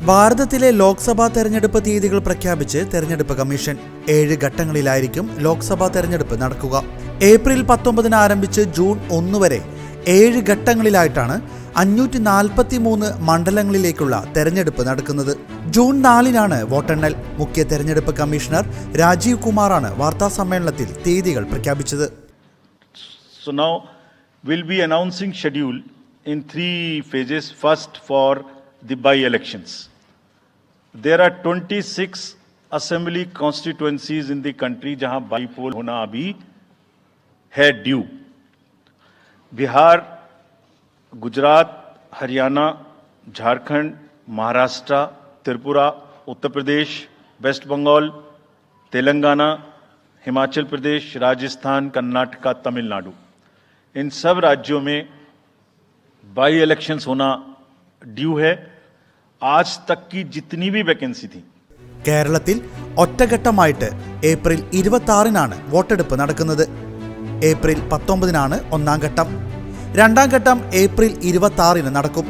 ഭാരതത്തിലെ ലോക്സഭാ തെരഞ്ഞെടുപ്പ് തീയതികൾ പ്രഖ്യാപിച്ച് തെരഞ്ഞെടുപ്പ് കമ്മീഷൻ 7 ഘട്ടങ്ങളിലായിരിക്കും ലോക്സഭാ തെരഞ്ഞെടുപ്പ് നടക്കുക. ഏപ്രിൽ 19 ആരംഭിച്ച് ജൂൺ 1 വരെ 7 ഘട്ടങ്ങളിലായിട്ടാണ് 543 മണ്ഡലങ്ങളിലേക്കുള്ള തെരഞ്ഞെടുപ്പ് നടക്കുന്നത്. ജൂൺ 4-നാണ് വോട്ടെണ്ണൽ. മുഖ്യ തെരഞ്ഞെടുപ്പ് കമ്മീഷണർ രാജീവ് കുമാറാണ് വാർത്താ സമ്മേളനത്തിൽ തീയതികൾ പ്രഖ്യാപിച്ചത്. So now we'll be announcing schedule in 3 phases. First, for the by-elections. There are 26 assembly constituencies in the country जहां by-poll होना अभी है ड्यू. बिहार, गुजरात, हरियाणा, झारखंड, महाराष्ट्र, त्रिपुरा, उत्तर प्रदेश, वेस्ट बंगाल, तेलंगाना, हिमाचल प्रदेश, राजस्थान, कर्नाटका, तमिलनाडु, इन सब राज्यों में बाई इलेक्शंस होना ड्यू है. आज तक की जितनी भी वैकेंसी थी. കേരളത്തിൽ ഒറ്റഘട്ടമായിട്ട് ഏപ്രിൽ 26-നാണ് വോട്ടെടുപ്പ് നടക്കുന്നത്. ഏപ്രിൽ 19-നാണ് ഒന്നാം ഘട്ടം. രണ്ടാം ഘട്ടം ഏപ്രിൽ 26-ന് നടക്കും.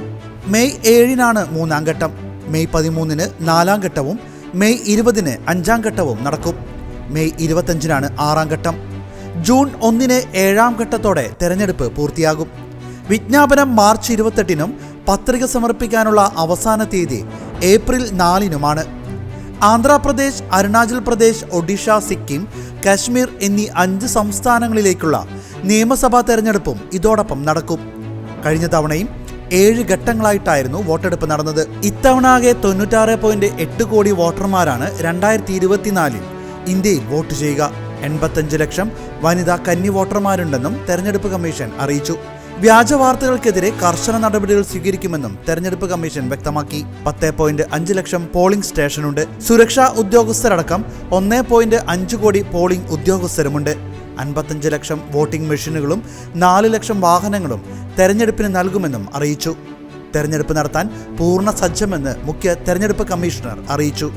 മെയ് 7-നാണ് മൂന്നാം ഘട്ടം. മെയ് 13-ന് നാലാം ഘട്ടവും മെയ് 20-ന് അഞ്ചാം ഘട്ടവും നടക്കും. മെയ് 25-നാണ് ആറാം ഘട്ടം. ജൂൺ 1-ന് ഏഴാം ഘട്ടത്തോടെ തെരഞ്ഞെടുപ്പ് പൂർത്തിയാകും. വിജ്ഞാപനം മാർച്ച് 28-നും പത്രിക സമർപ്പിക്കാനുള്ള അവസാന തീയതി ഏപ്രിൽ 4-നുമാണ്. ആന്ധ്രാപ്രദേശ്, അരുണാചൽ പ്രദേശ്, ഒഡീഷ, സിക്കിം, കാശ്മീർ എന്നീ 5 സംസ്ഥാനങ്ങളിലേക്കുള്ള നിയമസഭാ തെരഞ്ഞെടുപ്പും ഇതോടൊപ്പം നടക്കും. കഴിഞ്ഞ തവണയും 7 ഘട്ടങ്ങളായിട്ടായിരുന്നു വോട്ടെടുപ്പ് നടന്നത്. ഇത്തവണ ആകെ 96.8 കോടി വോട്ടർമാരാണ് 2024-ൽ ഇന്ത്യയിൽ വോട്ട് ചെയ്യുക. 85 ലക്ഷം വനിതാ കന്നി വോട്ടർമാരുണ്ടെന്നും തെരഞ്ഞെടുപ്പ് കമ്മീഷൻ അറിയിച്ചു. വ്യാജ വാർത്തകൾക്കെതിരെ കർശന നടപടികൾ സ്വീകരിക്കുമെന്നും തെരഞ്ഞെടുപ്പ് കമ്മീഷൻ വ്യക്തമാക്കി. 10.5 ലക്ഷം പോളിംഗ് സ്റ്റേഷനുണ്ട്. സുരക്ഷാ ഉദ്യോഗസ്ഥരടക്കം 1.5 കോടി പോളിംഗ് ഉദ്യോഗസ്ഥരുമുണ്ട്. 55 ലക്ഷം വോട്ടിംഗ് മെഷീനുകളും 4 ലക്ഷം വാഹനങ്ങളും തെരഞ്ഞെടുപ്പിന് നൽകുമെന്നും അറിയിച്ചു. തെരഞ്ഞെടുപ്പ് നടത്താൻ പൂർണ്ണ സജ്ജമെന്ന് മുഖ്യ തെരഞ്ഞെടുപ്പ് കമ്മീഷണർ അറിയിച്ചു.